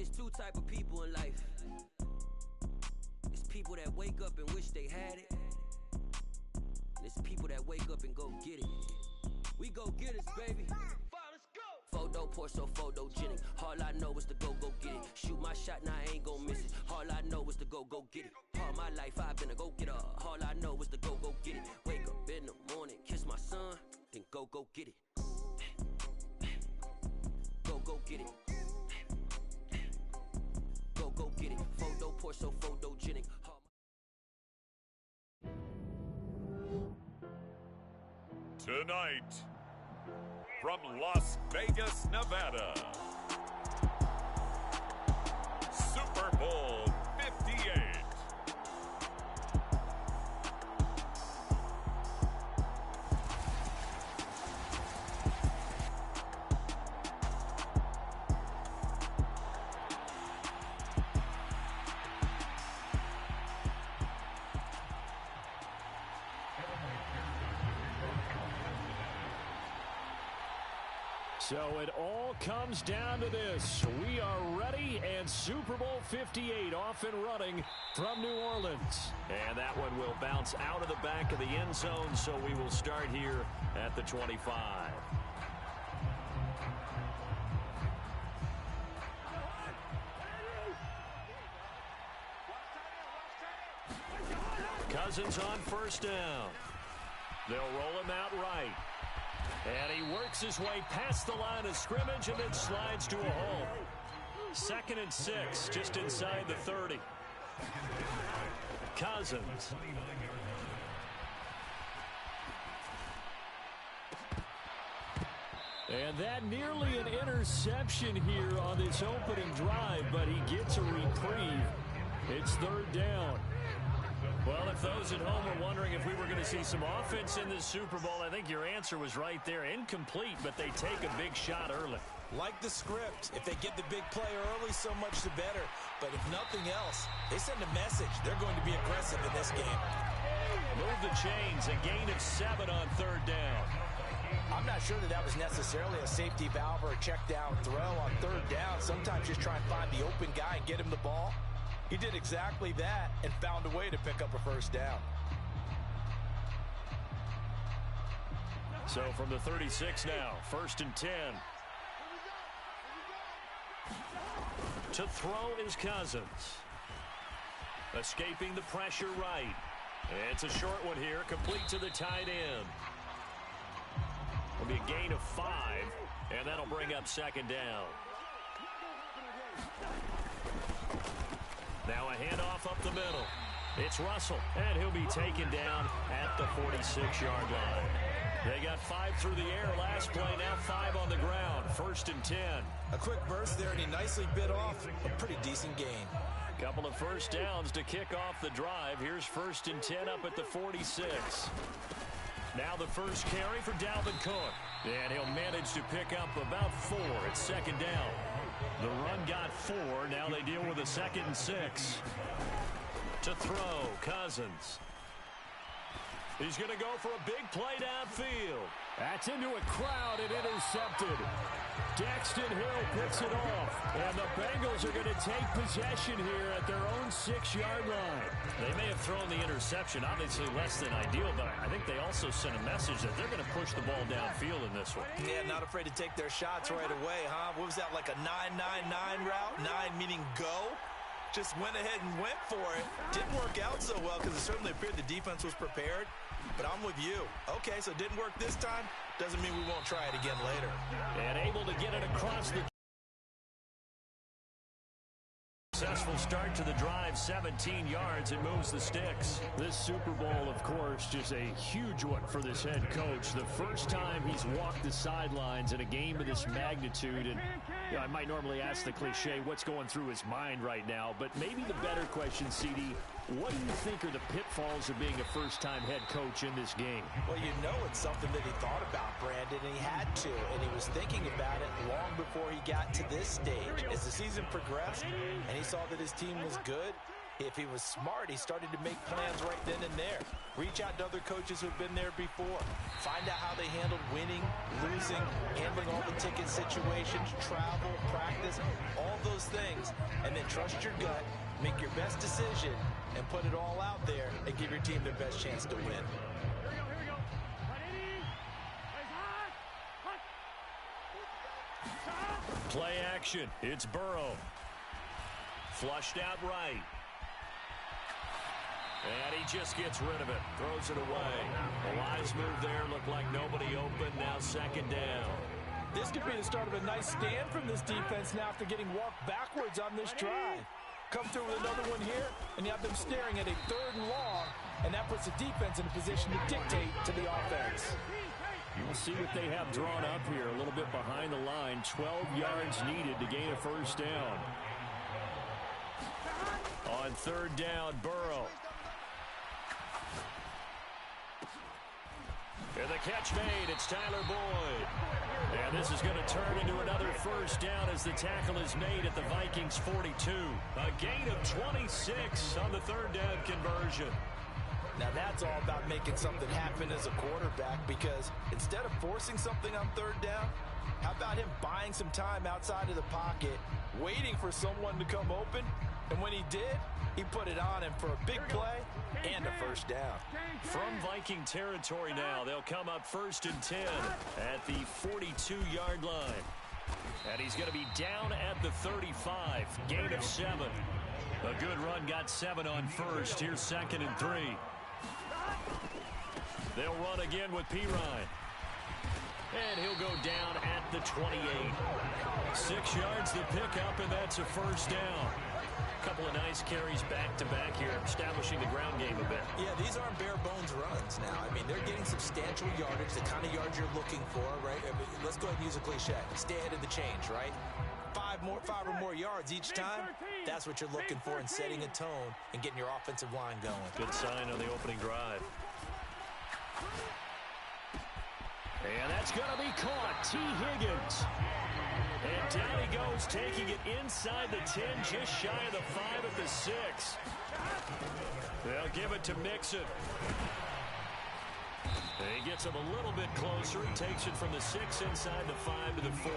it's two type of people in life. It's people that wake up and wish they had it. And it's people that wake up and go get it. We go get it, baby. Let's go. Photo pour so photogenic. All I know is to go get it. Shoot my shot, now I ain't gon' miss it. All I know is to go get it. All my life I've been a go-getter. All I know is to go get it. Wake up in the morning, kiss my son, then go get it. Go get it. Go get it. Photo pour so photogenic. Tonight, from Las Vegas, Nevada, Super Bowl 58. So it all comes down to this. We are ready, and Super Bowl 58 off and running from New Orleans. And that one will bounce out of the back of the end zone, so we will start here at the 25. Cousins on first down. They'll roll him out right. And he works his way past the line of scrimmage and then slides to a hole. 2nd and 6, just inside the 30. Cousins. And that nearly an interception here on this opening drive, but he gets a reprieve. It's 3rd down. Well, if those at home are wondering if we were going to see some offense in this Super Bowl, I think your answer was right there. Incomplete, but they take a big shot early. Like the script. If they get the big play early, so much the better. But if nothing else, they send a message. They're going to be aggressive in this game. Move the chains. A gain of 7 on 3rd down. I'm not sure that was necessarily a safety valve or a check down throw on 3rd down. Sometimes just try and find the open guy and get him the ball. He did exactly that and found a way to pick up a 1st down. So from the 36 now, 1st and 10. To throw is Cousins. Escaping the pressure right. It's a short one here, complete to the tight end. Will be a gain of 5, and that'll bring up 2nd down. Now a handoff up the middle. It's Russell, and he'll be taken down at the 46-yard line. They got 5 through the air last play, now 5 on the ground. 1st and 10. A quick burst there, and he nicely bit off a pretty decent gain. Couple of 1st downs to kick off the drive. Here's 1st and 10 up at the 46. Now the first carry for Dalvin Cook. And he'll manage to pick up about 4 at 2nd down. The run got 4. Now they deal with a 2nd and 6. To throw, Cousins. He's going to go for a big play downfield. That's into a crowd and intercepted. Dexton Hill picks it off. And the Bengals are going to take possession here at their own 6-yard line. They may have thrown the interception, obviously less than ideal, but I think they also sent a message that they're going to push the ball downfield in this one. Yeah, not afraid to take their shots right away, huh? What was that, like a 9-9-9 route? 9 meaning go? Just went ahead and went for it. Didn't work out so well because it certainly appeared the defense was prepared. But I'm with you. Okay, so it didn't work this time. Doesn't mean we won't try it again later. And able to get it across the... Successful start to the drive, 17 yards, and moves the sticks. This Super Bowl, of course, just a huge one for this head coach. The first time he's walked the sidelines in a game of this magnitude. And you know, I might normally ask the cliche, what's going through his mind right now? But maybe the better question, CD, what do you think are the pitfalls of being a first-time head coach in this game? Well, you know it's something that he thought about, Brandon, and he had to. And he was thinking about it long before he got to this stage. As the season progressed and he saw that his team was good, If he was smart, he started to make plans right then and there. Reach out to other coaches who've been there before. Find out how they handled winning, losing, handling all the ticket situations, travel, practice, all those things. And then trust your gut, make your best decision, and put it all out there and give your team the best chance to win. Play action. It's Burrow. Flushed out right. And he just gets rid of it. Throws it away. A wise move there. Looked like nobody open. Now second down. This could be the start of a nice stand from this defense now after getting walked backwards on this drive. Come through with another one here, and you have them staring at a 3rd and long, and that puts the defense in a position to dictate to the offense. We'll see what they have drawn up here. A little bit behind the line. 12 yards needed to gain a first down. On 3rd down, Burrow. And the catch made. It's Tyler Boyd. And this is going to turn into another first down as the tackle is made at the Vikings 42. A gain of 26 on the 3rd down conversion. Now that's all about making something happen as a quarterback, because instead of forcing something on 3rd down, how about him buying some time outside of the pocket, waiting for someone to come open, and when he did, he put it on him for a big play and a first down. From Viking territory now, they'll come up 1st and 10 at the 42-yard line. And he's going to be down at the 35. Gain of 7. A good run got 7 on 1st. Here's 2nd and 3. They'll run again with Pirine. And he'll go down at the 28. 6 yards to pick up, and that's a first down. Couple of nice carries back-to-back here, establishing the ground game a bit. Yeah, these aren't bare-bones runs now. I mean, they're getting substantial yardage, the kind of yards you're looking for, right? I mean, let's go ahead and use a cliche. Stay ahead of the change, right? 5 or more yards each time, that's what you're looking for in setting a tone and getting your offensive line going. Good sign on the opening drive. And that's going to be caught. T. Higgins. And down he goes, taking it inside the 10, just shy of the 5 at the 6. They'll give it to Mixon. He gets him a little bit closer. He takes it from the 6 inside the 5 to the 4.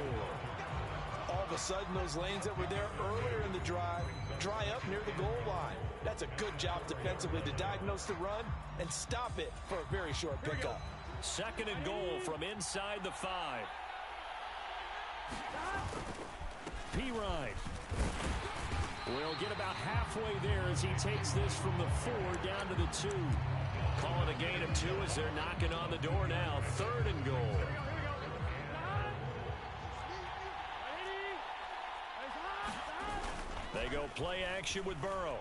All of a sudden, those lanes that were there earlier in the drive dry up near the goal line. That's a good job defensively to diagnose the run and stop it for a very short pickup. 2nd and goal from inside the 5. Pirine will get about halfway there as he takes this from the 4 down to the 2. Call it a gain of 2 as they're knocking on the door now. 3rd and goal. They go play action with Burrow.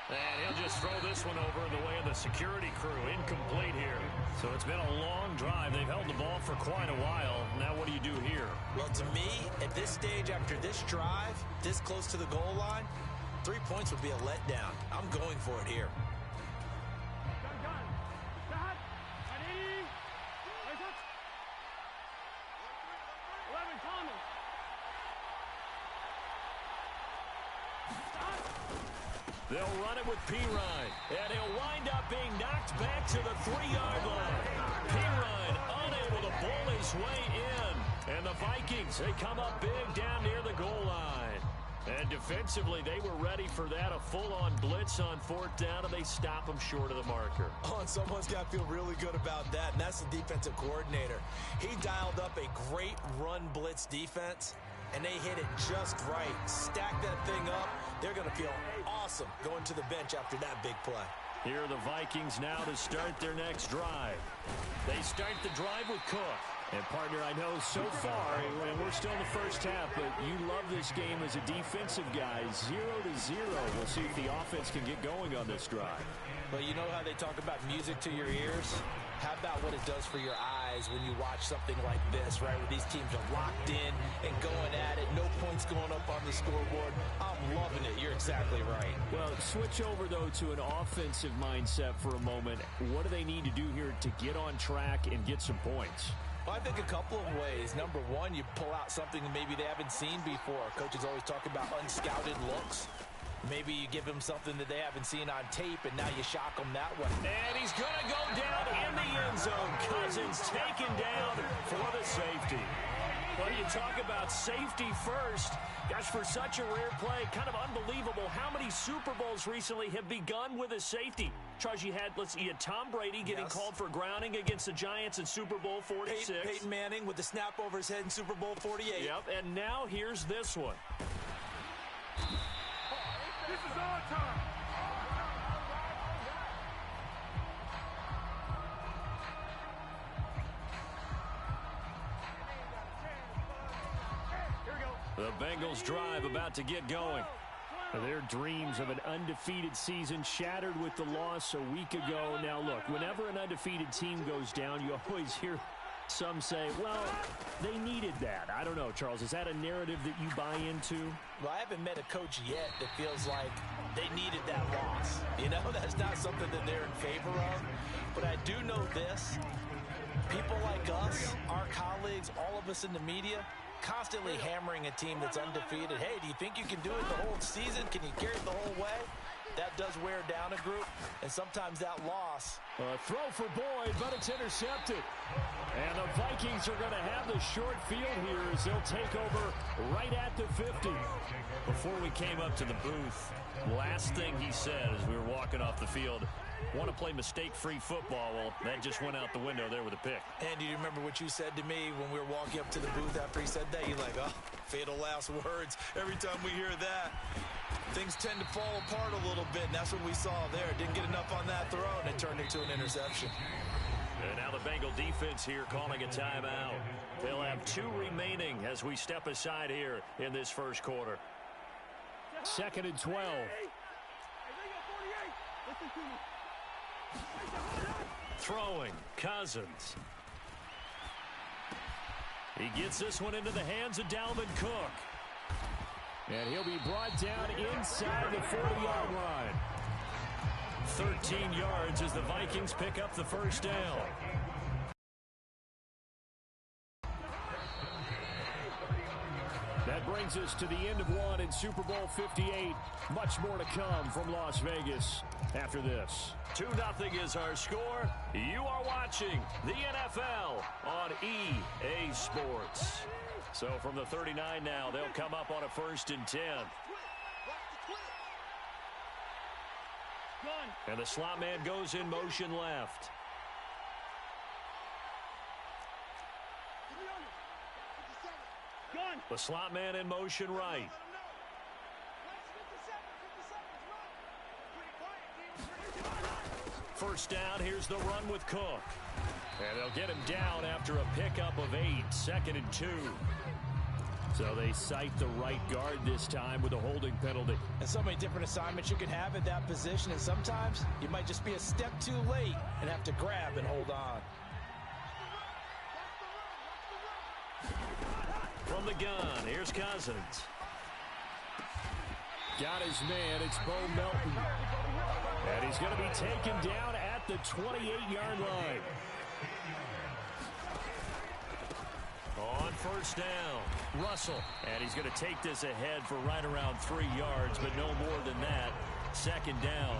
And he'll just throw this one over in the way of the security crew. Incomplete here. So it's been a long drive. They've held the ball for quite a while. Now what do you do here? Well, to me, at this stage, after this drive, this close to the goal line, 3 points would be a letdown. I'm going for it here. They'll run it with Pirine, and he'll wind up being knocked back to the 3-yard line. Pirine unable to pull his way in. And the Vikings, they come up big down near the goal line. And defensively, they were ready for that, a full-on blitz on 4th down, and they stop them short of the marker. Oh, and someone's got to feel really good about that, and that's the defensive coordinator. He dialed up a great run blitz defense, and they hit it just right. Stack that thing up. They're going to feel awesome going to the bench after that big play. Here are the Vikings now to start their next drive. They start the drive with Cook. And, partner, I know so far, and we're still in the first half, but you love this game as a defensive guy. 0-0. We'll see if the offense can get going on this drive. Well, you know how they talk about music to your ears? How about what it does for your eyes when you watch something like this, right? Where these teams are locked in and going at it. No points going up on the scoreboard. I'm loving it. You're exactly right. Well, switch over, though, to an offensive mindset for a moment. What do they need to do here to get on track and get some points? Well, I think a couple of ways. Number one, you pull out something maybe they haven't seen before. Coaches always talk about unscouted looks. Maybe you give them something that they haven't seen on tape, and now you shock them that way. And he's going to go down in the end zone. Cousins taken down for the safety. Well, you talk about safety first. Gosh, for such a rare play, kind of unbelievable how many Super Bowls recently have begun with a safety. Charles, you had Tom Brady getting called for grounding against the Giants in Super Bowl 46. Peyton Manning with the snap over his head in Super Bowl 48. Yep, and now here's this one. This is our time. The Bengals drive about to get going. Their dreams of an undefeated season shattered with the loss a week ago. Now, look, whenever an undefeated team goes down, you always hear some say, well, they needed that. I don't know, Charles. Is that a narrative that you buy into? Well, I haven't met a coach yet that feels like they needed that loss. You know, that's not something that they're in favor of. But I do know this. People like us, our colleagues, all of us in the media, constantly hammering a team that's undefeated. Hey, do you think you can do it the whole season? Can you carry it the whole way? That does wear down a group, and sometimes that loss. Throw for Boyd, but it's intercepted. And the Vikings are going to have the short field here as they'll take over right at the 50. Before we came up to the booth, last thing he said as we were walking off the field, want to play mistake-free football. Well, that just went out the window there with a pick. And do you remember what you said to me when we were walking up to the booth after he said that? You're like, oh, fatal last words. Every time we hear that, things tend to fall apart a little bit, and that's what we saw there. Didn't get enough on that throw, and it turned into an interception. And now the Bengal defense here calling a timeout. They'll have 2 remaining as we step aside here in this first quarter. 2nd and 12. Throwing, Cousins. He gets this one into the hands of Dalvin Cook. And he'll be brought down inside the 40-yard line. 13 yards as the Vikings pick up the first down. That brings us to the end of one in Super Bowl 58. Much more to come from Las Vegas after this. 2-0 is our score. You are watching the NFL on EA Sports. So from the 39 now, they'll come up on a 1st and 10. And the slot man goes in motion left. The slot man in motion right. First down, here's the run with Cook. And they'll get him down after a pickup of 8, 2nd and 2. So they cite the right guard this time with a holding penalty. And so many different assignments you can have at that position, and sometimes you might just be a step too late and have to grab and hold on. From the gun, here's Cousins. Got his man, it's Bo Melton. And he's going to be taken down at the 28-yard line. On first down, Russell. And he's going to take this ahead for right around 3 yards, but no more than that. 2nd down.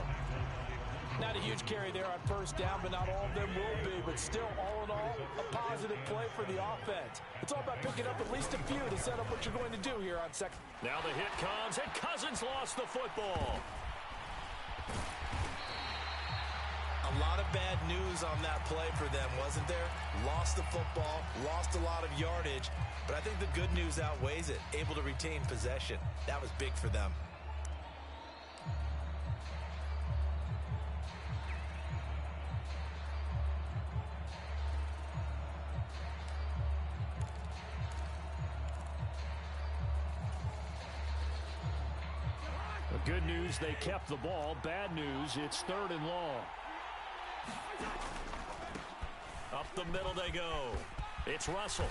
Not a huge carry there on first down, but not all of them will be. But still, all in all, a positive play for the offense. It's all about picking up at least a few to set up what you're going to do here on second. Now the hit comes, and Cousins lost the football. A lot of bad news on that play for them, wasn't there? Lost the football, lost a lot of yardage, but I think the good news outweighs it. Able to retain possession. That was big for them. The good news, they kept the ball. Bad news, it's 3rd and long. Up the middle they go. It's Russell.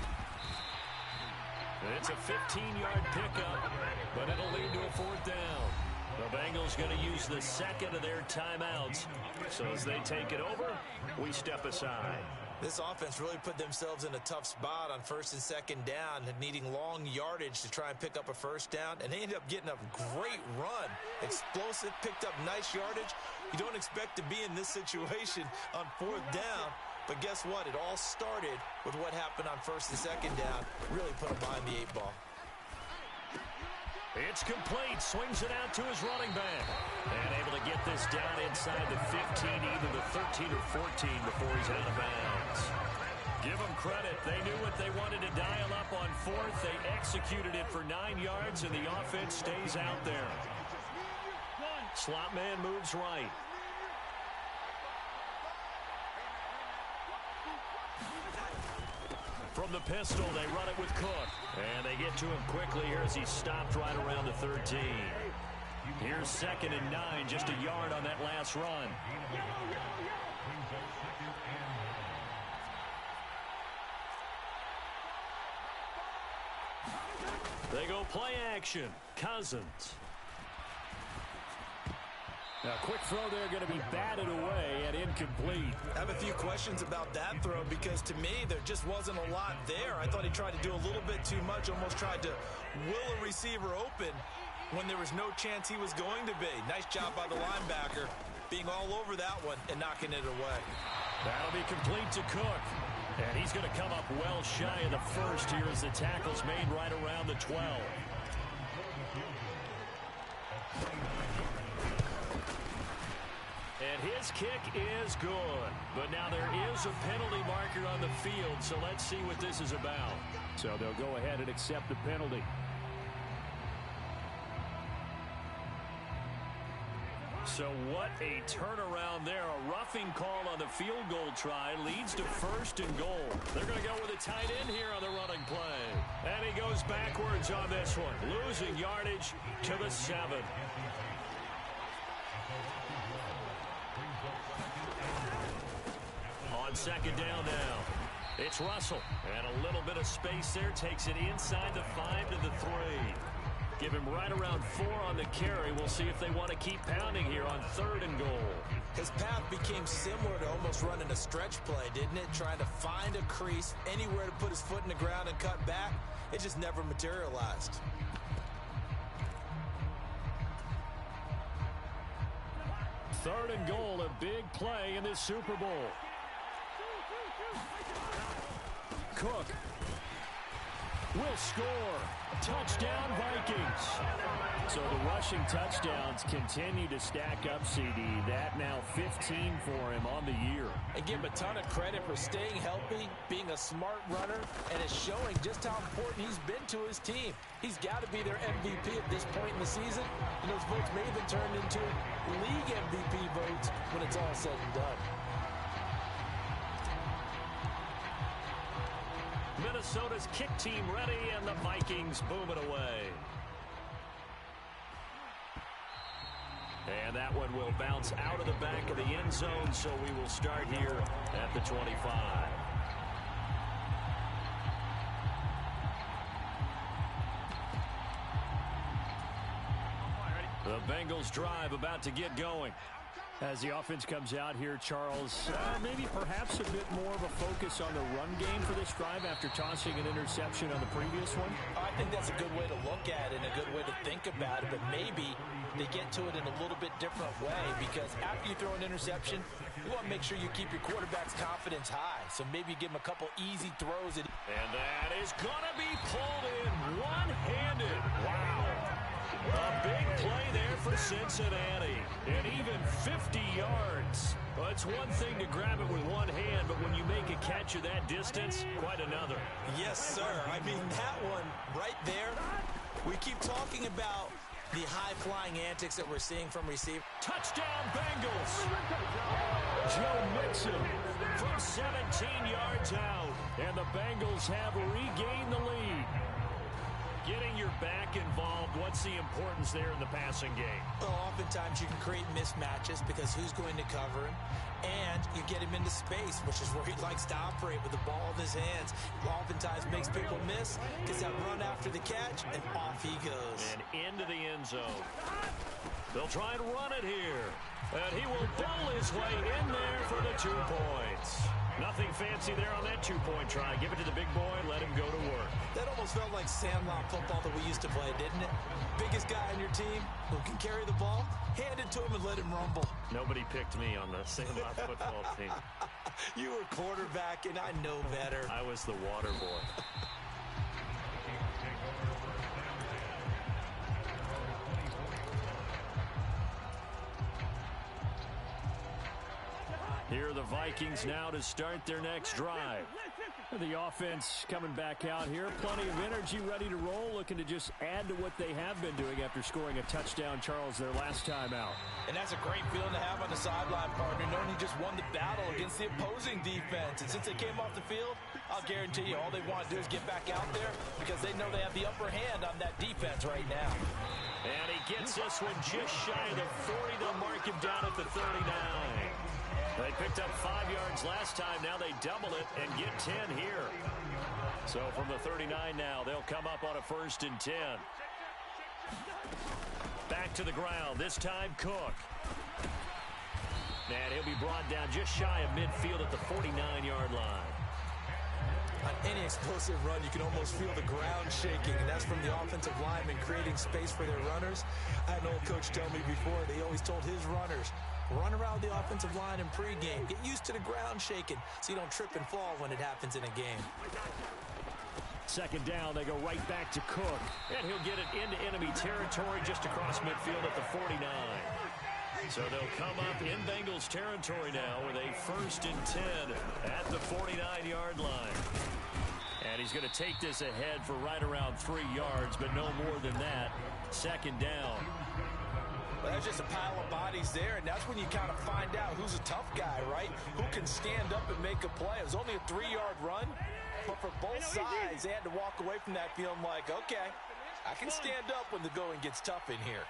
It's a 15-yard pickup, but it'll lead to a 4th down. The Bengals going to use the 2nd of their timeouts. So as they take it over, we step aside. This offense really put themselves in a tough spot on first and second down, needing long yardage to try and pick up a first down, and they ended up getting a great run. Explosive, picked up nice yardage. You don't expect to be in this situation on fourth down, but guess what? It all started with what happened on first and second down. Really put them behind the 8 ball. It's complete. Swings it out to his running back. And able to get this down inside the 15, either the 13 or 14 before he's out of bounds. Give them credit. They knew what they wanted to dial up on fourth. They executed it for 9 yards, and the offense stays out there. Slot man moves right. From the pistol, they run it with Cook. And they get to him quickly here as he stopped right around the 13. Here's 2nd and 9, just a yard on that last run. They go play action. Cousins. Now, quick throw there, going to be batted away and incomplete. I have a few questions about that throw because to me there just wasn't a lot there. I thought he tried to do a little bit too much, almost tried to will a receiver open when there was no chance he was going to be. Nice job by the linebacker being all over that one and knocking it away. That'll be complete to Cook. And he's going to come up well shy of the first here as the tackle's made right around the 12. And his kick is good. But now there is a penalty marker on the field, so let's see what this is about. So they'll go ahead and accept the penalty. So what a turnaround there. A roughing call on the field goal try leads to 1st and goal. They're going to go with a tight end here on the running play. And he goes backwards on this one, losing yardage to the 7. On 2nd down now. It's Russell. And a little bit of space there. Takes it inside the 5 to the 3. Give him right around 4 on the carry. We'll see if they want to keep pounding here on 3rd and goal. His path became similar to almost running a stretch play, didn't it? Trying to find a crease, anywhere to put his foot in the ground and cut back. It just never materialized. Third and goal, a big play in this Super Bowl. Cook will score. Touchdown, Vikings. So the rushing touchdowns continue to stack up, CD. That now 15 for him on the year. And give him a ton of credit for staying healthy, being a smart runner, and it's showing just how important he's been to his team. He's got to be their MVP at this point in the season, and those votes may have been turned into league MVP votes when it's all said and done. Minnesota's kick team ready, and the Vikings boom it away. And that one will bounce out of the back of the end zone, so we will start here at the 25. The Bengals drive about to get going. As the offense comes out here, Charles, maybe perhaps a bit more of a focus on the run game for this drive after tossing an interception on the previous one? I think that's a good way to look at it and a good way to think about it, but maybe they get to it in a little bit different way because after you throw an interception, you want to make sure you keep your quarterback's confidence high. So maybe you give him a couple easy throws. And that is going to be pulled in one-handed. Wow. A big play there for Cincinnati. And even 50 yards. Well, it's one thing to grab it with one hand, but when you make a catch of that distance, quite another. Yes, sir. I mean, that one right there, we keep talking about the high-flying antics that we're seeing from receivers. Touchdown, Bengals. Joe Mixon from 17 yards out. And the Bengals have regained the lead. Getting your back involved, what's the importance there in the passing game? Well, oftentimes you can create mismatches because who's going to cover him? And you get him into space, which is where he likes to operate with the ball in his hands. Oftentimes makes people miss, gets that run after the catch, and off he goes. And into the end zone. They'll try and run it here. And he will bowl his way in there for the 2 points. Nothing fancy there on that 2-point try. Give it to the big boy, let him go to work. That almost felt like sandlot football that we used to play, didn't it? Biggest guy on your team who can carry the ball, hand it to him and let him rumble. Nobody picked me on the sandlot football team. You were quarterback, and I know better. I was the water boy. Here are the Vikings now to start their next drive. The offense coming back out here. Plenty of energy, ready to roll, looking to just add to what they have been doing after scoring a touchdown, Charles, their last time out. And that's a great feeling to have on the sideline, partner, knowing he just won the battle against the opposing defense. And since they came off the field, I'll guarantee you all they want to do is get back out there because they know they have the upper hand on that defense right now. And he gets this one just shy of the 40. They'll mark him down at the 39. They picked up 5 yards last time. Now they double it and get 10 here. So from the 39 now, they'll come up on a 1st and 10. Back to the ground. This time Cook. And he'll be brought down just shy of midfield at the 49-yard line. On any explosive run, you can almost feel the ground shaking, and that's from the offensive linemen creating space for their runners. I had an old coach tell me before, they always told his runners, run around the offensive line in pregame. Get used to the ground shaking so you don't trip and fall when it happens in a game. 2nd down, they go right back to Cook. And he'll get it into enemy territory just across midfield at the 49. So they'll come up in Bengals territory now with a 1st and 10 at the 49-yard line. And he's going to take this ahead for right around 3 yards, but no more than that. 2nd down. Well, there's just a pile of bodies there, and that's when you kind of find out who's a tough guy, right? Who can stand up and make a play. It was only a 3-yard run, but for both sides, they had to walk away from that feeling like, okay, I can stand up when the going gets tough in here.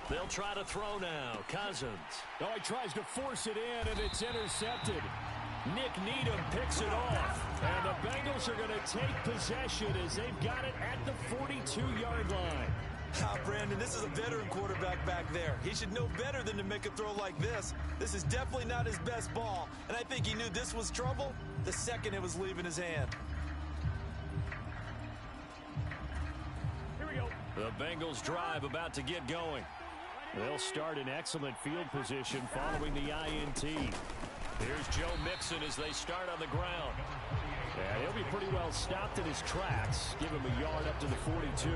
They'll try to throw now. Cousins. Oh, he tries to force it in, and it's intercepted. Nick Needham picks it off. And the Bengals are going to take possession as they've got it at the 42-yard line. Brandon, this is a veteran quarterback back there. He should know better than to make a throw like this. This is definitely not his best ball, and I think he knew this was trouble the second it was leaving his hand. Here we go. The Bengals drive about to get going. They'll start in excellent field position following the INT. Here's Joe Mixon as they start on the ground. Yeah, he'll be pretty well stopped in his tracks. Give him a yard up to the 42.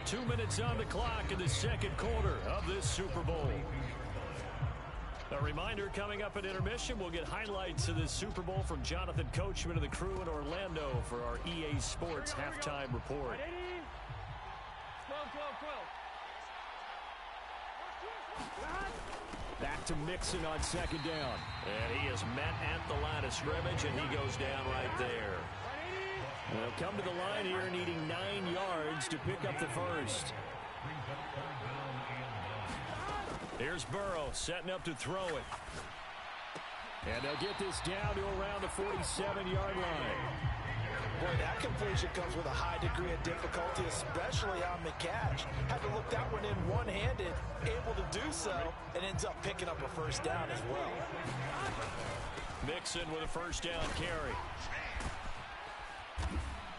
2 minutes on the clock in the 2nd quarter of this Super Bowl. A reminder, coming up at intermission, we'll get highlights of this Super Bowl from Jonathan Coachman and the crew in Orlando for our EA Sports halftime report. 12. Back to Mixon on 2nd down. And he is met at the line of scrimmage, and he goes down right there. They'll come to the line here needing 9 yards to pick up the 1st. Here's Burrow setting up to throw it. And they'll get this down to around the 47-yard line. Boy, that completion comes with a high degree of difficulty, especially on the catch. Had to look that one in one-handed, able to do so, and ends up picking up a 1st down as well. Mixon with a 1st down carry.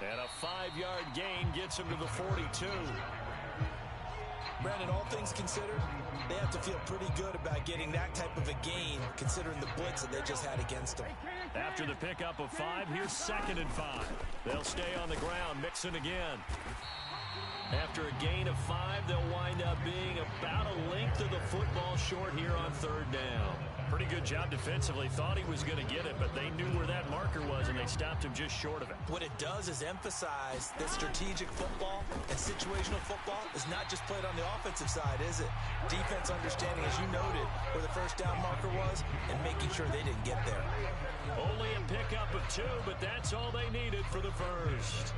And a 5-yard gain gets him to the 42. Brandon, all things considered, they have to feel pretty good about getting that type of a gain, considering the blitz that they just had against them. After the pickup of 5, here's 2nd and 5. They'll stay on the ground, Mixon again. After a gain of 5, they'll wind up being about a length of the football short here on 3rd down. Pretty good job defensively. Thought he was going to get it, but they knew where that marker was, and they stopped him just short of it. What it does is emphasize that strategic football and situational football is not just played on the offensive side, is it? Defense understanding, as you noted, where the 1st down marker was and making sure they didn't get there. Only a pickup of 2, but that's all they needed for the 1st.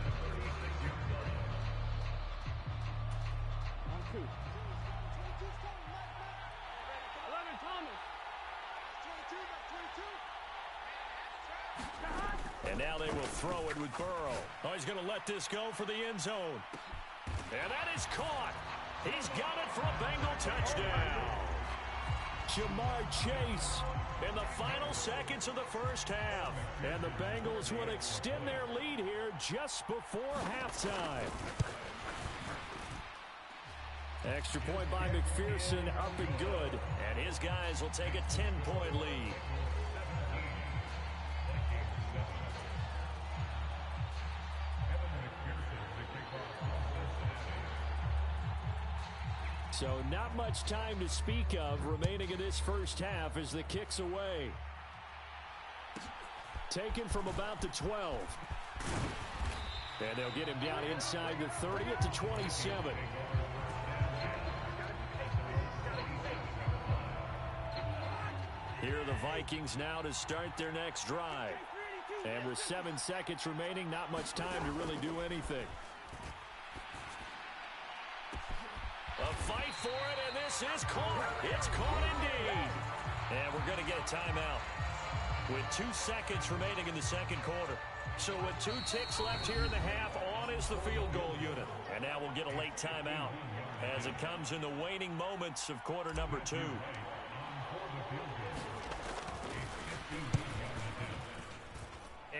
And now they will throw it with Burrow. Oh, he's going to let this go for the end zone. And that is caught. He's got it for a Bengal touchdown. Jamar Chase in the final seconds of the first half. And the Bengals would extend their lead here just before halftime. Extra point by McPherson, up and good. And his guys will take a 10-point lead. So not much time to speak of remaining in this first half as the kick's away. Taken from about the 12. And they'll get him down inside the 30 at the 27. Here are the Vikings now to start their next drive. And with 7 seconds remaining, not much time to really do anything. A fight for it, and this is caught. It's caught indeed. And we're going to get a timeout with 2 seconds remaining in the second quarter. So with 2 ticks left here in the half, on is the field goal unit. And now we'll get a late timeout as it comes in the waning moments of quarter number 2.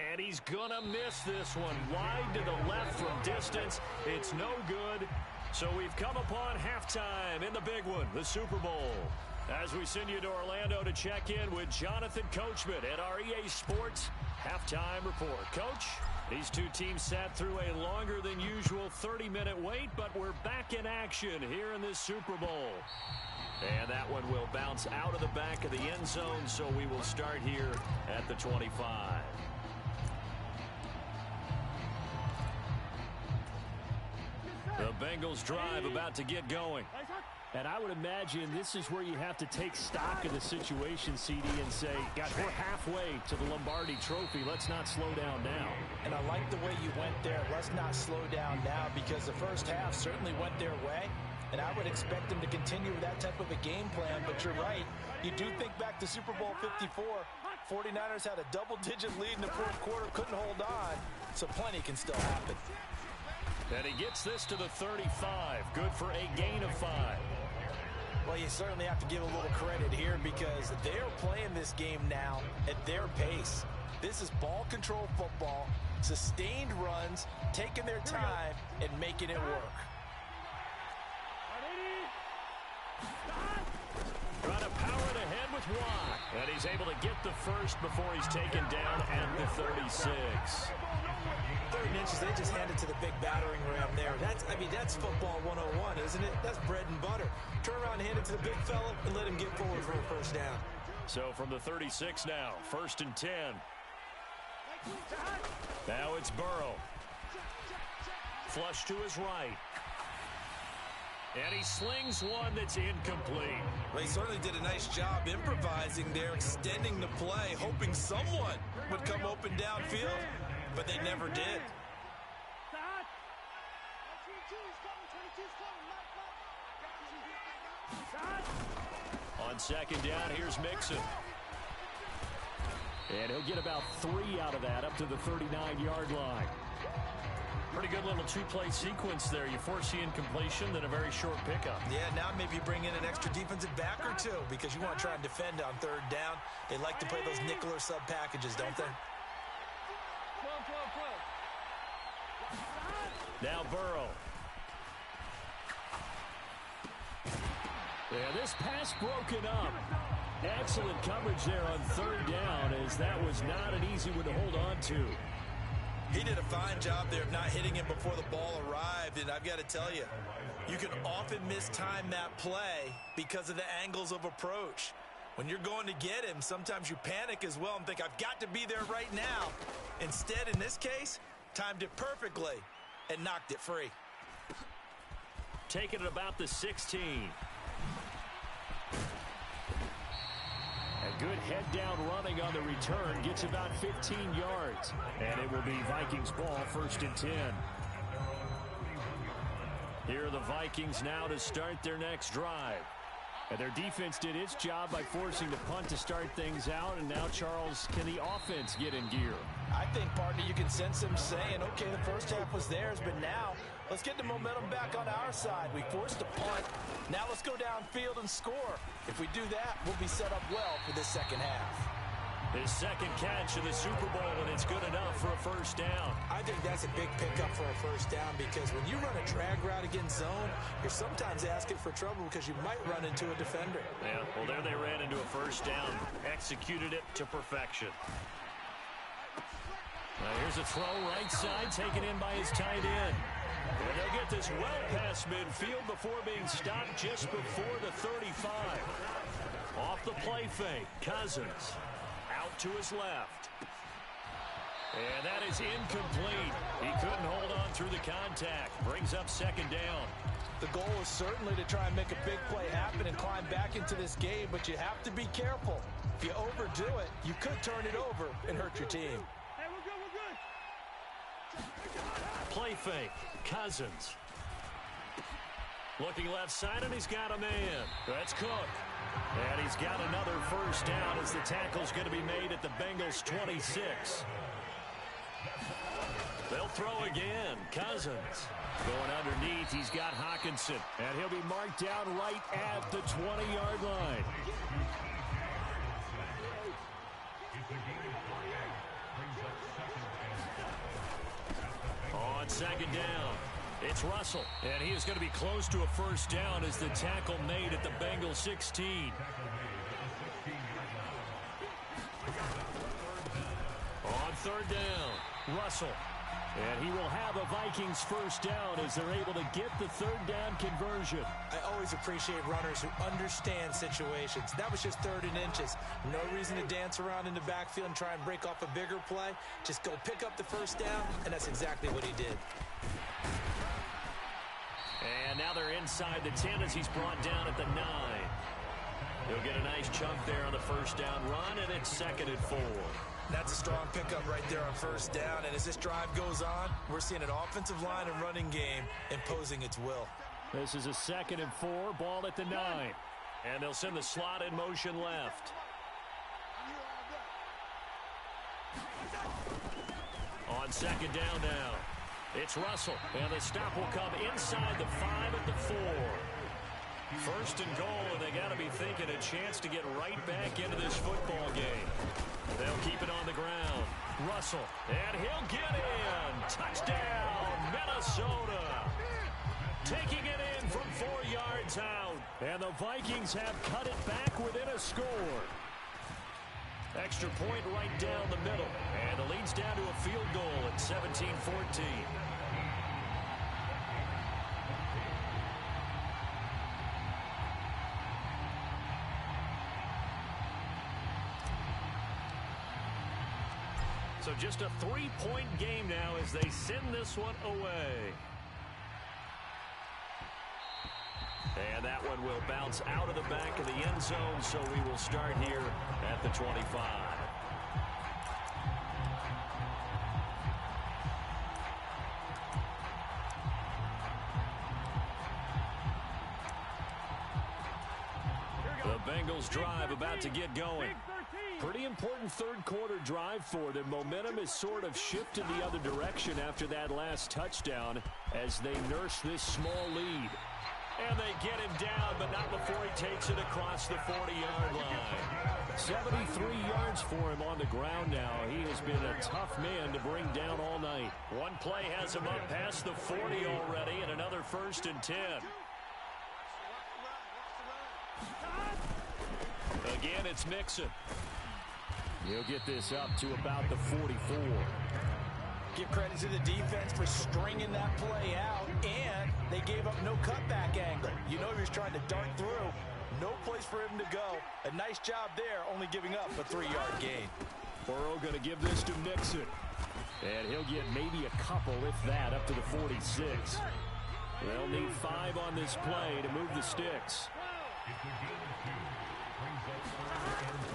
And he's going to miss this one. Wide to the left from distance. It's no good. So we've come upon halftime in the big one, the Super Bowl. As we send you to Orlando to check in with Jonathan Coachman at our EA Sports Halftime Report. Coach, these two teams sat through a longer than usual 30-minute wait, but we're back in action here in this Super Bowl. And that one will bounce out of the back of the end zone, so we will start here at the 25. The Bengals drive about to get going. And I would imagine this is where you have to take stock of the situation, CD, and say, gosh, we're halfway to the Lombardi Trophy. Let's not slow down now. And I like the way you went there. Let's not slow down now, because the first half certainly went their way. And I would expect them to continue with that type of a game plan. But you're right. You do think back to Super Bowl 54. 49ers had a double-digit lead in the fourth quarter, couldn't hold on. So plenty can still happen. And he gets this to the 35. Good for a gain of 5. Well, you certainly have to give a little credit here because they're playing this game now at their pace. This is ball control football, sustained runs, taking their time, and making it work. Trying to power it ahead with Watt. And he's able to get the first before he's taken down at the 36. 3rd and inches, they just hand it to the big battering ram there. That's football 101, isn't it? That's bread and butter. Turn around and hand it to the big fella and let him get forward for a first down. So from the 36 now, 1st and 10. Now it's Burrow. Flush to his right. And he slings one that's incomplete. Well, he certainly did a nice job improvising there, extending the play, hoping someone would come open downfield, but they never did. On 2nd down, here's Mixon. And he'll get about 3 out of that, up to the 39-yard line. Pretty good little 2-play sequence there. You force the incompletion, then a very short pickup. Yeah, now maybe you bring in an extra defensive back or 2 because you want to try and defend on 3rd down. They like to play those nickel or sub packages, don't they? Now Burrow. Yeah, this pass broken up. Excellent coverage there on 3rd down, as that was not an easy one to hold on to. He did a fine job there of not hitting him before the ball arrived, and I've got to tell you, you can often mistime that play because of the angles of approach. When you're going to get him, sometimes you panic as well and think, I've got to be there right now. Instead, in this case, timed it perfectly and knocked it free. Taking it about the 16. A good head-down running on the return. Gets about 15 yards. And it will be Vikings ball, 1st and 10. Here are the Vikings now to start their next drive. And their defense did its job by forcing the punt to start things out. And now, Charles, can the offense get in gear? I think, partner, you can sense them saying, okay, the first half was theirs, but now Let's get the momentum back on our side. We forced a punt. Now let's go downfield and score. If we do that, we'll be set up well for this second half. His second catch in the Super Bowl, and it's good enough for a first down. I think that's a big pickup for a first down because when you run a drag route against zone, you're sometimes asking for trouble because you might run into a defender. Yeah, well, there they ran into a first down. Executed it to perfection. Now here's a throw right side taken in by his tight end. And they'll get this well past midfield before being stopped just before the 35. Off the play fake, Cousins. Out to his left. And that is incomplete. He couldn't hold on through the contact. Brings up second down. The goal is certainly to try and make a big play happen and climb back into this game, but you have to be careful. If you overdo it, you could turn it over and hurt your team. Hey, we're good. Play fake, Cousins. Looking left side, and he's got a man. That's Cook. And he's got another first down as the tackle's going to be made at the Bengals' 26. They'll throw again. Cousins. Going underneath, he's got Hawkinson. And he'll be marked down right at the 20-yard line. On second down, it's Russell. And he is going to be close to a first down as the tackle made at the Bengals 16. On third down, Russell. And he will have a Vikings first down as they're able to get the third down conversion. I always appreciate runners who understand situations. That was just 3rd and inches. No reason to dance around in the backfield and try and break off a bigger play. Just go pick up the first down, and that's exactly what he did. And now they're inside the 10 as he's brought down at the 9. He'll get a nice chunk there on the first down run, and it's 2nd and 4. That's a strong pickup right there on first down. And as this drive goes on, we're seeing an offensive line and running game imposing its will. This is a 2nd and 4, ball at the 9. And they'll send the slot in motion left. On second down now, it's Russell. And the stop will come inside the 5 at the 4. First and goal, and they got to be thinking a chance to get right back into this football game. They'll keep it on the ground. Russell, and he'll get in. Touchdown, Minnesota. Taking it in from 4 yards out. And the Vikings have cut it back within a score. Extra point right down the middle. And it leads down to a field goal at 17-14. So just a 3-point game now as they send this one away. And that one will bounce out of the back of the end zone, so we will start here at the 25. The Bengals drive about to get going. Pretty important third-quarter drive for them. Momentum has sort of shifted the other direction after that last touchdown as they nurse this small lead. And they get him down, but not before he takes it across the 40-yard line. 73 yards for him on the ground now. He has been a tough man to bring down all night. One play has him up past the 40 already, and another 1st and 10. Again, it's Mixon. He'll get this up to about the 44. Give credit to the defense for stringing that play out, and they gave up no cutback angle. You know he was trying to dart through. No place for him to go. A nice job there, only giving up a 3-yard gain. Burrow going to give this to Mixon. And he'll get maybe a couple, if that, up to the 46. They'll need 5 on this play to move the sticks.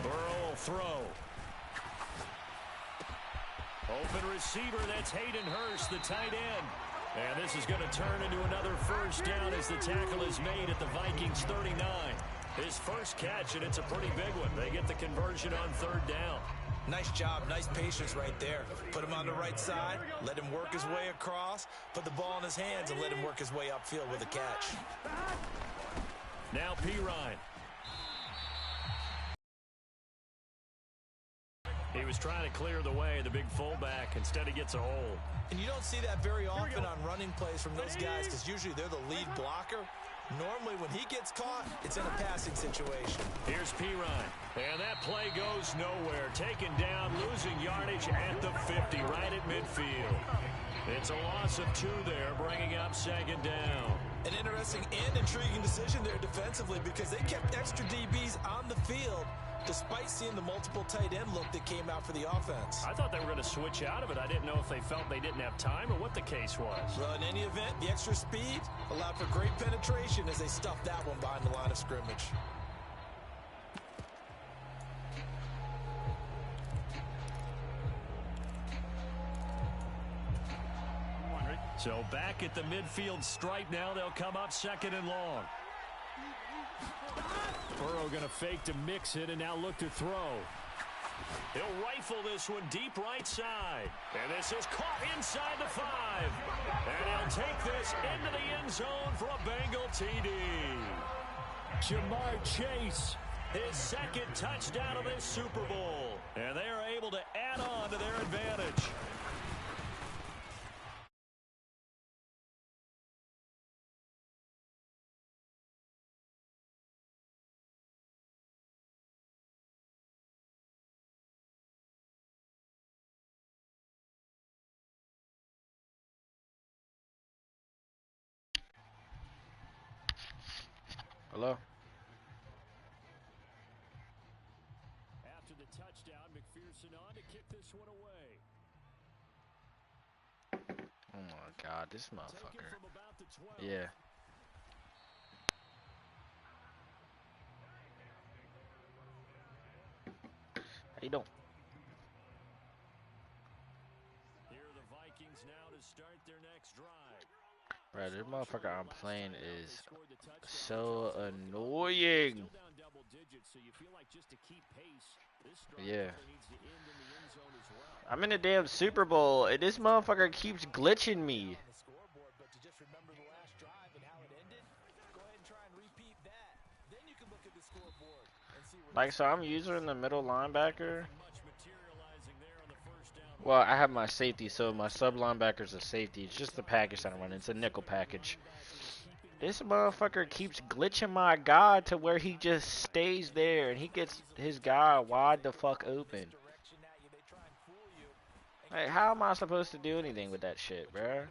Burrow will throw. Open receiver, that's Hayden Hurst, the tight end. And this is going to turn into another first down as the tackle is made at the Vikings 39. His first catch, and it's a pretty big one. They get the conversion on 3rd down. Nice job, nice patience right there. Put him on the right side, let him work his way across, put the ball in his hands, and let him work his way upfield with a catch. Now Pirine. He was trying to clear the way, the big fullback. Instead, he gets a hold. And you don't see that very often on running plays from those guys because usually they're the lead blocker. Normally, when he gets caught, it's in a passing situation. Here's Pirine. And that play goes nowhere. Taken down, losing yardage at the 50, right at midfield. It's a loss of 2 there, bringing up 2nd down. An interesting and intriguing decision there defensively because they kept extra DBs on the field despite seeing the multiple tight end look that came out for the offense. I thought they were going to switch out of it. I didn't know if they felt they didn't have time or what the case was. Well, in any event, the extra speed allowed for great penetration as they stuffed that one behind the line of scrimmage. So back at the midfield stripe now, they'll come up 2nd and long. Burrow going to fake to mix it and now look to throw. He'll rifle this one deep right side. And this is caught inside the 5. And he'll take this into the end zone for a Bengal TD. Jamar Chase. His 2nd touchdown of this Super Bowl. And they are able to add on to their advantage. Hello? After the touchdown, McPherson on to kick this one away. Oh my God, this motherfucker. From about the 12. Yeah. How you doing? Here are the Vikings now to start their next drive. Bro, this motherfucker I'm playing is so annoying. Yeah. I'm in a damn Super Bowl and this motherfucker keeps glitching me. Like, so I'm using the middle linebacker. Well, I have my safety, so my sub linebacker's a safety. It's just the package that I'm running. It's a nickel package. This motherfucker keeps glitching my guy to where he just stays there and he gets his guy wide the fuck open. Like, how am I supposed to do anything with that shit, bro?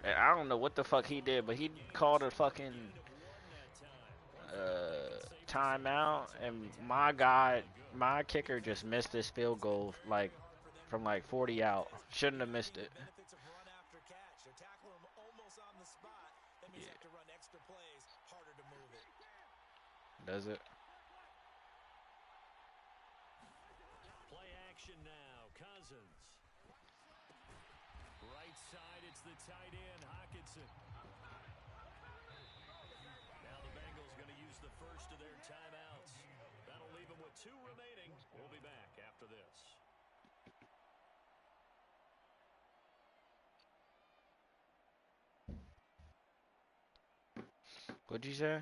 I don't know what the fuck he did, but he called a fucking timeout, and my kicker just missed this field goal like from like 40 out. Shouldn't have missed it. Yeah. Does it? Play action now. Cousins. Right side, it's the tight end, Hawkinson. Now the Bengals going to use the first of their timeouts. That'll leave them with 2 remaining. We'll be back after this. What'd you say?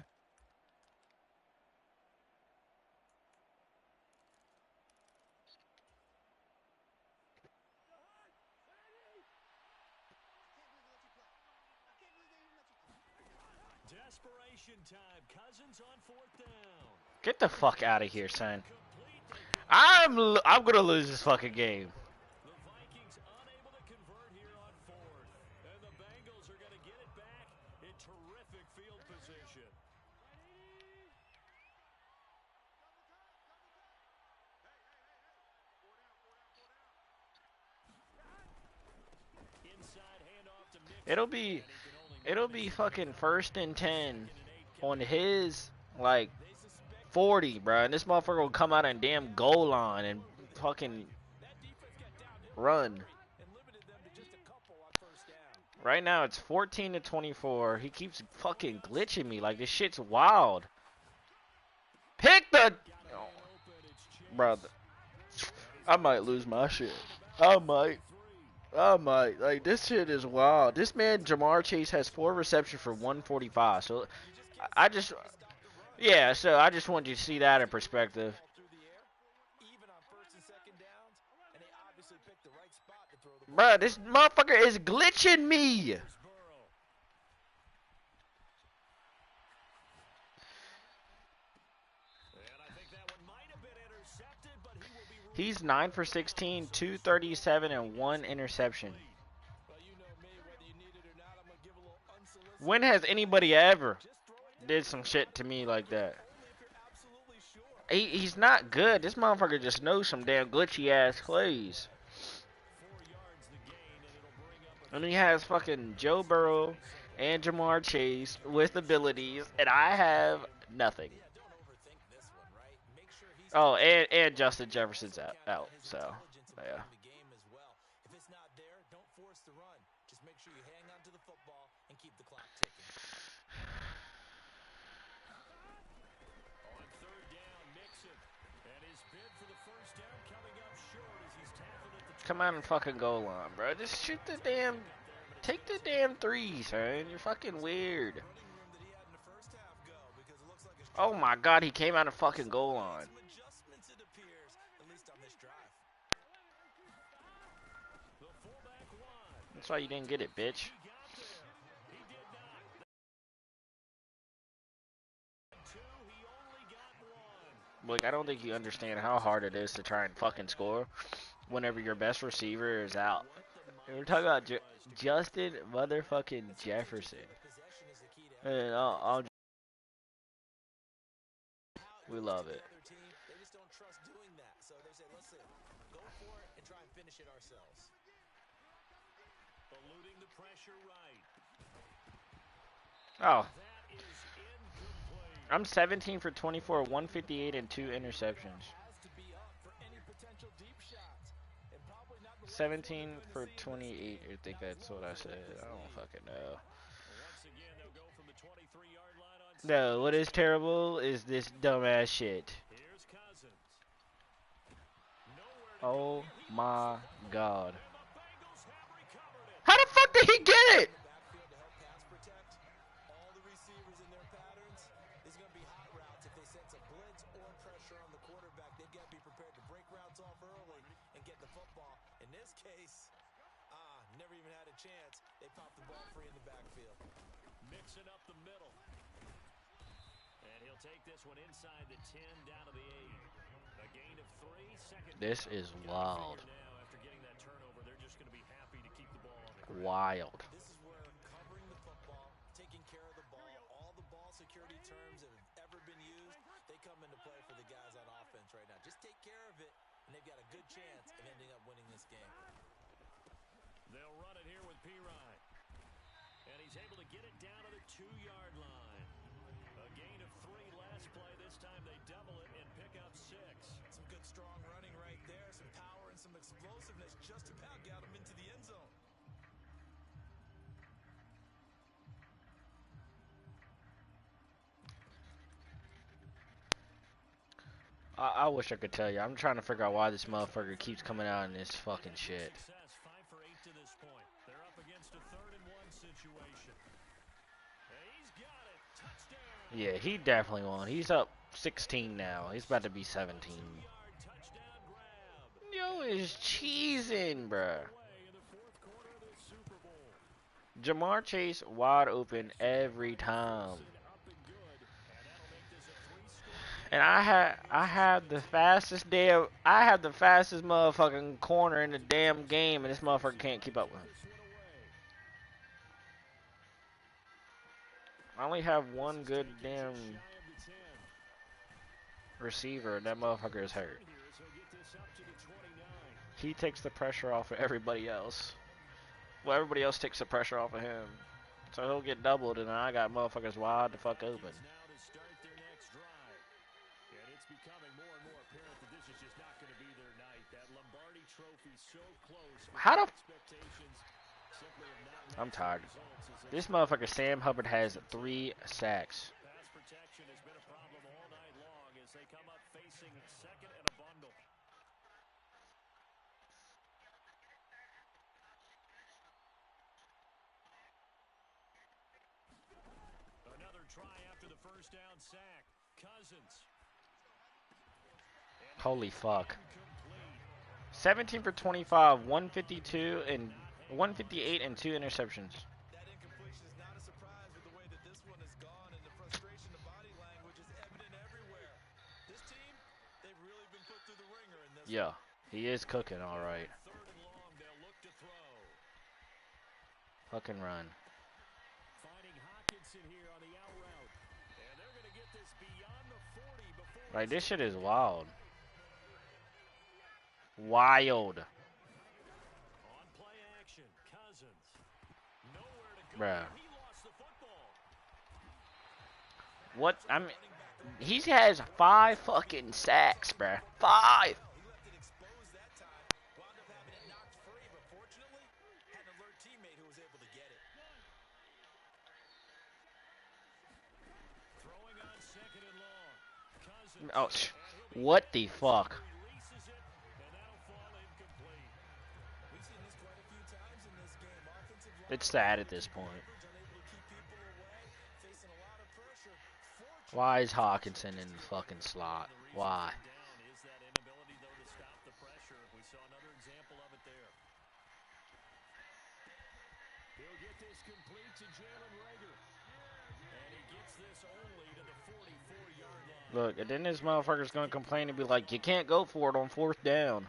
Desperation time. Cousins on 4th down. Get the fuck out of here, son. I'm gonna lose this fucking game. The Vikings unable to convert here on 4th. And the Bengals are going to get it back in terrific field position. Inside handoff to Mixon. It'll be fucking 1st and 10 on his like 40, bro, and this motherfucker will come out and damn goal line and fucking run. Right now it's 14-24. He keeps fucking glitching me like this shit's wild. Pick the Brother, I might lose my shit. I might. Like, this shit is wild. This man, Jamar Chase, has 4 receptions for 145. So, I just, yeah, so I just wanted you to see that in perspective. Bruh, this motherfucker is glitching me. He's 9 for 16, 237, and 1 interception. When has anybody ever did some shit to me like that? He's not good. This motherfucker just knows some damn glitchy ass plays. And he has fucking Joe Burrow and Jamar Chase with abilities, and I have nothing. Oh, and Justin Jefferson's out, so, yeah. Come out and fucking goal line, bro. Just shoot the damn, take the damn threes, man. You're fucking weird. Oh my god, he came out of fucking goal line. That's why you didn't get it, bitch. Look, I don't think you understand how hard it is to try and fucking score whenever your best receiver is out. We're talking about Justin motherfucking Jefferson. And we love it. Oh. I'm 17 for 24, 158, and 2 interceptions. 17 for 28, I think that's what I said. I don't fucking know. No, what is terrible is this dumbass shit. Oh my god. How the fuck did he get it? This is wild. Wild. This is where covering the football, taking care of the ball, all the ball security terms that have ever been used, they come into play for the guys on offense right now. Just take care of it, and they've got a good chance of ending up winning this game. They'll run it here with P-Ryan. And he's able to get it down to the 2-yard line. A gain of 3 last play. This time they double it and pick up 6. Some good strong running right there. Some power and some explosiveness just about got him into the end zone. I wish I could tell you. I'm trying to figure out why this motherfucker keeps coming out in this fucking shit. 5 for 8 to this point. They're up against a 3rd and 1 situation. He's got it. Touchdown. Yeah, he definitely won. He's up 16 now. He's about to be 17. Yo, is cheesing, bruh. Jamar Chase wide open every time. And I had the fastest motherfucking corner in the damn game, and this motherfucker can't keep up with him. I only have one good damn receiver, and that motherfucker is hurt. He takes the pressure off of everybody else. Well, everybody else takes the pressure off of him. So he'll get doubled, and I got motherfuckers wide the fuck open. How the... I'm tired. This motherfucker Sam Hubbard has 3 sacks. Pass protection has been a problem all night long as they come up facing 2nd and a bundle. try after the first down sack. Cousins. Holy fuck. 17 for 25, 152 and 158 and 2 interceptions. That incompletion is not a surprise with the way that this one has gone, and the frustration, the body language is evident everywhere. This team, they've really been put through the ringer in this. Yeah, he is cooking all right. Third and long, they'll look to throw. Fucking run. Finding Hawkinson here on the out route. And they're going to get this beyond the 40 before. Like, this shit is wild. Wild. On play action, Cousins. Nowhere to go. Bruh. He lost the football. What? I mean, he has 5 fucking sacks, bruh. 5. He left it exposed that time, wound up having it knocked free, but fortunately, had an alert teammate who was able to get it. Throwing on second and long. Cousins. Oh, what the fuck? Releases it, and that'll fall incomplete. We've seen this quite a few times in this game. Offensive line It's sad at this point. unable to keep people away, facing a lot of pressure. Fortunately, Why is Hawkinson in the fucking slot? Why? Down is that inability, though, to stop the pressure. We saw another example of it there. He'll get this complete to Jalen Reagor. And he gets this only to the 44-yard line. Look, and then this motherfucker's gonna complain and be like, you can't go for it on 4th down.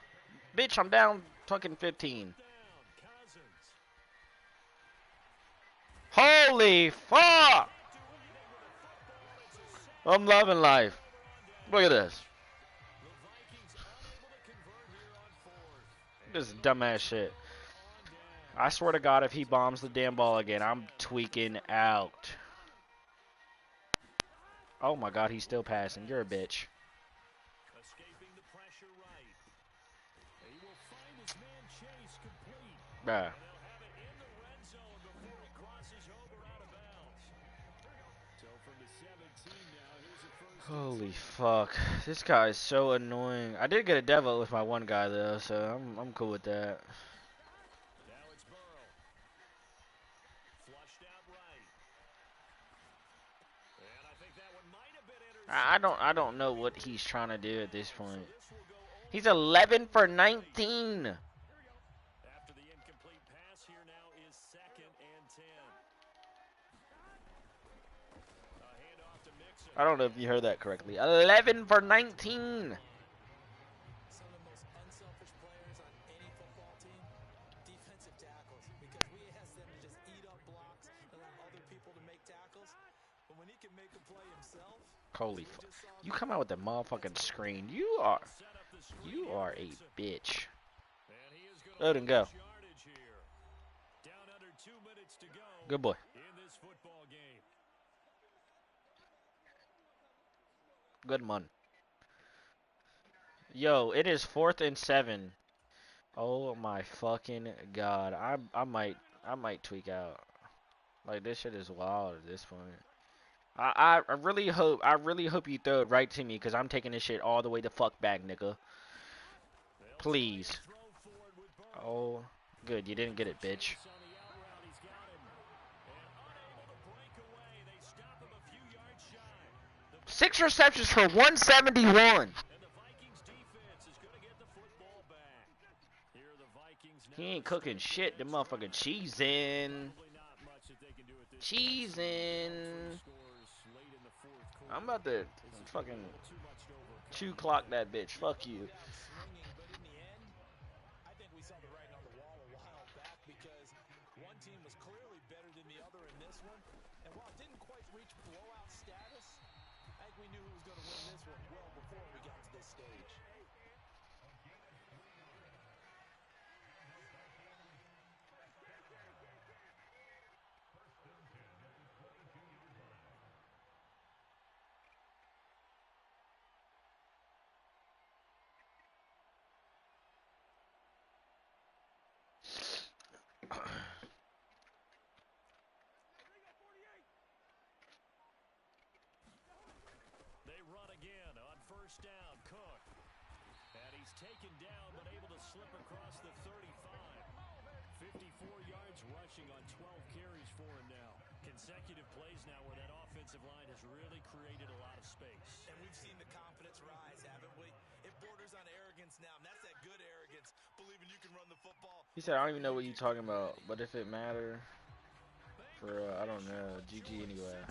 Bitch, I'm down fucking 15. Down, Cousins. Holy fuck! I'm loving life. Look at this. The Vikings unable to convert here on 4th. This is dumbass shit. I swear to God, if he bombs the damn ball again, I'm tweaking out. Oh my God, he's still passing. You're a bitch. Escaping the pressure right. He will find his man Chase complete. Bruh. And they'll have it in the red zone before it crosses over out of bounds. So from the 17 now, here's a first. Holy fuck. This guy is so annoying. I did get a devil with my one guy though, so I'm cool with that. Now it's Burrow. Flushed out right. And I think that one might have been intercepted. I don't know what he's trying to do at this point. So this will go over. He's 11 for 19. After the incomplete pass, here now is 2nd and 10. A handoff to Mixon. I don't know if you heard that correctly. 11 for 19. some of the most unselfish players on any football team, defensive tackles, because we ask them to just eat up blocks and allow other people to make tackles. But when he can make a play himself, Holy fuck. You come out with the motherfucking screen. You are a bitch. And he is going Let him go. yardage here. Down under 2 minutes to go Good boy. in this football game. Good man. Yo, it is 4th and 7. Oh my fucking God. I might tweak out. Like, this shit is wild at this point. I really hope you throw it right to me, because I'm taking this shit all the way the fuck back, nigga. Please. Throw forward with Burrow. Oh, good. You didn't get it, bitch. On the out route, he's got him. And unable to break away. They stop him a few yards shy. 6 receptions for 171. And the Vikings defense is going to get the football back. Here are the Vikings now. He ain't cooking shit. The motherfucker cheesing. Probably not much that they can do at this Cheesing. scores late in the 4th quarter. I'm about to fucking Too much to overcome. 2 clock that bitch. Fuck you. swinging, but in the end, I think we saw the writing on the wall a while back, because one team was clearly better than the other in this one. And while it didn't quite reach blowout status, I think we knew who was going to win this one well before we got to this stage. They run again on first down. Cook. And he's taken down, but able to slip across the 35. 54 yards rushing on 12 carries for him now. Consecutive plays now where that offense offensive line has really created a lot of space. And we've seen the confidence rise, haven't we? It borders on arrogance now, and that's that good arrogance, believing you can run the football. He said, I don't even know what you're talking about, but if it matter, for I don't know, GG anyway.